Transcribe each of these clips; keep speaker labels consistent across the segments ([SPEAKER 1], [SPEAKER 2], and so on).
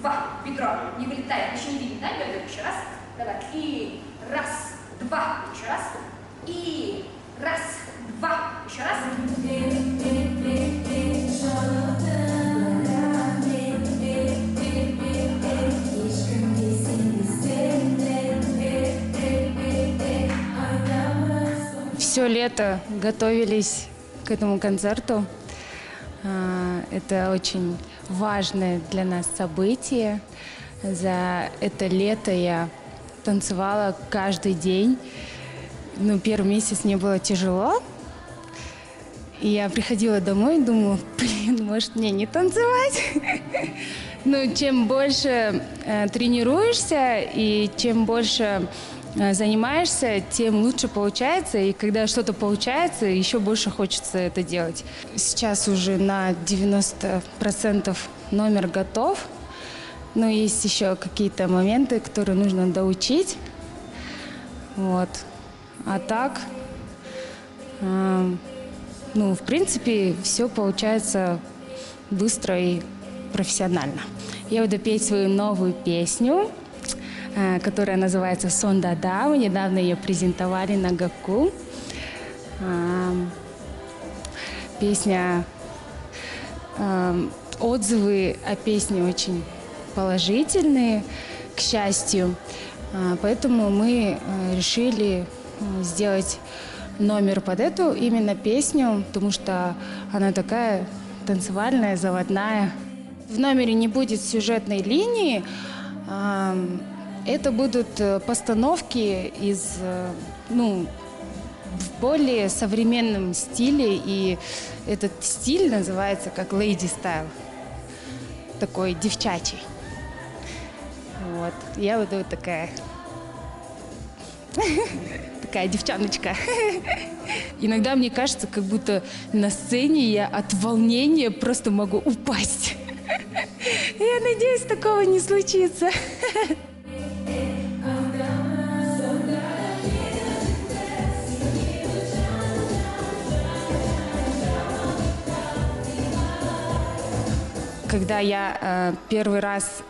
[SPEAKER 1] два, бедро, не вылетает, еще не видно, да, бедра, еще раз, давай, и раз, два, еще раз, и раз, два, еще раз.
[SPEAKER 2] Все лето готовились к этому концерту. Это очень важное для нас событие. За это лето я танцевала каждый день. Первый месяц мне было тяжело. И я приходила домой и думала, может мне не танцевать? Чем больше тренируешься и чем больше занимаешься, тем лучше получается. И когда что-то получается, еще больше хочется это делать. Сейчас уже на 90% номер готов. Но есть еще какие-то моменты, которые нужно доучить. Вот. А так, в принципе, все получается быстро и профессионально. Я буду петь свою новую песню, которая называется «Сон Дада». Мы недавно ее презентовали на ГАКу. Песня, отзывы о песне очень положительные, к счастью. Поэтому мы решили сделать номер под эту именно песню, потому что она такая танцевальная, заводная. В номере не будет сюжетной линии. Это будут постановки в более современном стиле, и этот стиль называется как lady style, такой девчачий. Вот, я буду такая девчоночка. Иногда мне кажется, как будто на сцене я от волнения просто могу упасть. Я надеюсь, такого не случится. Когда я первый раз,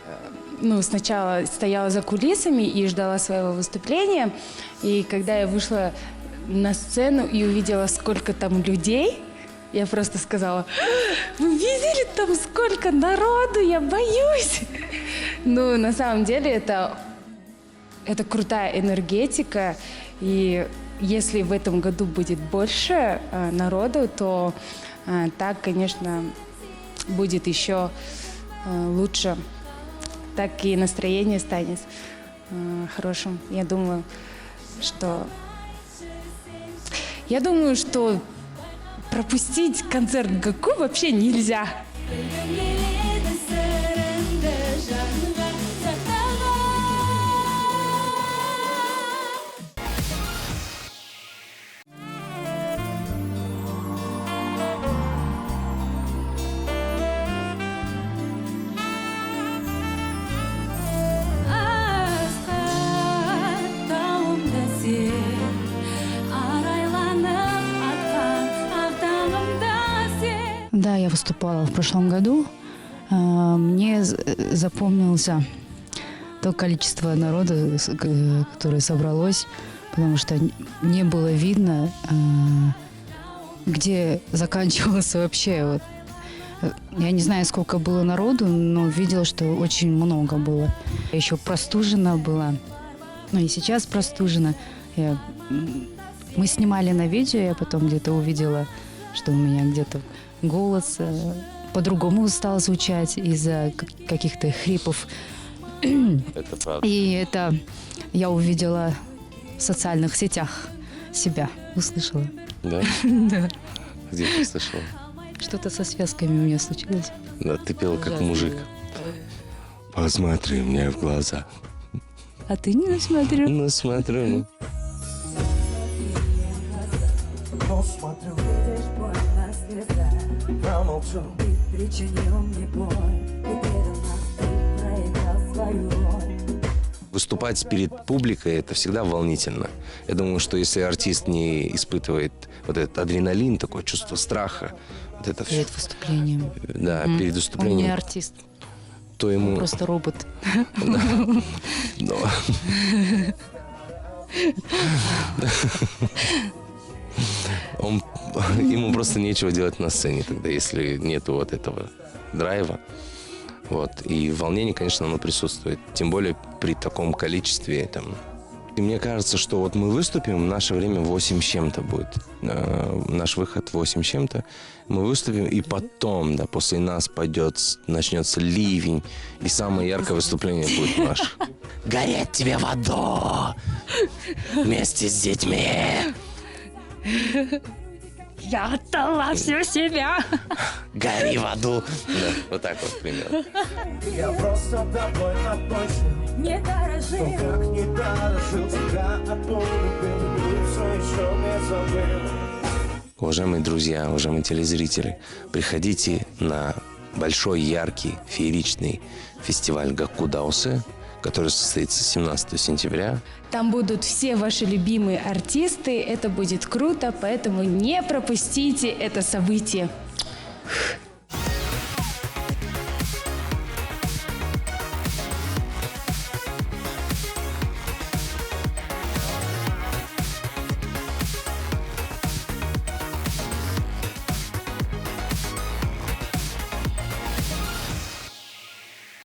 [SPEAKER 2] сначала стояла за кулисами и ждала своего выступления, и когда я вышла на сцену и увидела, сколько там людей, я просто сказала: вы видели там сколько народу, я боюсь. На самом деле это крутая энергетика, и если в этом году будет больше народу, то так, конечно, будет еще лучше, так и настроение станет хорошим. Я думаю, что пропустить концерт ГАКу вообще нельзя.
[SPEAKER 3] Да, я выступала в прошлом году. Мне запомнился то количество народа, которое собралось, потому что не было видно, где заканчивался вообще. Я не знаю, сколько было народу, но видела, что очень много было. Я еще простужена была, и сейчас простужена. Мы снимали на видео, я потом где-то увидела, что у меня где-то голос по-другому стал звучать из-за каких-то хрипов.
[SPEAKER 4] Это правда.
[SPEAKER 3] И это я увидела в социальных сетях себя, услышала.
[SPEAKER 4] Да?
[SPEAKER 3] Да.
[SPEAKER 4] Где ты слышала?
[SPEAKER 3] Что-то со связками у меня случилось.
[SPEAKER 4] Да, ты пела как мужик. Посмотри мне в глаза.
[SPEAKER 3] А ты не смотрю.
[SPEAKER 4] Смотрю.
[SPEAKER 5] Смотрю, промолчу. Ты причинил мне боль, ты предал нас, ты проиграл свою роль.
[SPEAKER 4] Выступать перед публикой – это всегда волнительно. Я думаю, что если артист не испытывает вот этот адреналин, такое чувство страха, вот это
[SPEAKER 3] Перед
[SPEAKER 4] все.
[SPEAKER 3] выступлением.
[SPEAKER 4] Да, перед
[SPEAKER 3] Он
[SPEAKER 4] выступлением.
[SPEAKER 3] не артист.
[SPEAKER 4] то ему...
[SPEAKER 3] Просто робот.
[SPEAKER 4] Но- Ему просто нечего делать на сцене тогда, если нету вот этого драйва. Вот. И волнение, конечно, оно присутствует. Тем более при таком количестве там. И мне кажется, что вот мы выступим, в наше время 8 с чем-то будет. Наш выход 8 с чем-то. Мы выступим, и потом, да, после нас начнется ливень, и самое яркое выступление будет наше. Гореть тебе в аду вместе с детьми.
[SPEAKER 2] Я отдала всю себя.
[SPEAKER 4] Гори в аду. Да, вот так вот примерно.
[SPEAKER 6] Я просто довольно больше
[SPEAKER 5] Не дорожи,
[SPEAKER 6] как не дорожил тебя, а полюбил, все еще не забыл.
[SPEAKER 4] Уважаемые друзья, уважаемые телезрители, приходите на большой, яркий, фееричный фестиваль Гаккудаусе, который состоится 17 сентября.
[SPEAKER 2] Там будут все ваши любимые артисты. Это будет круто, поэтому не пропустите это событие.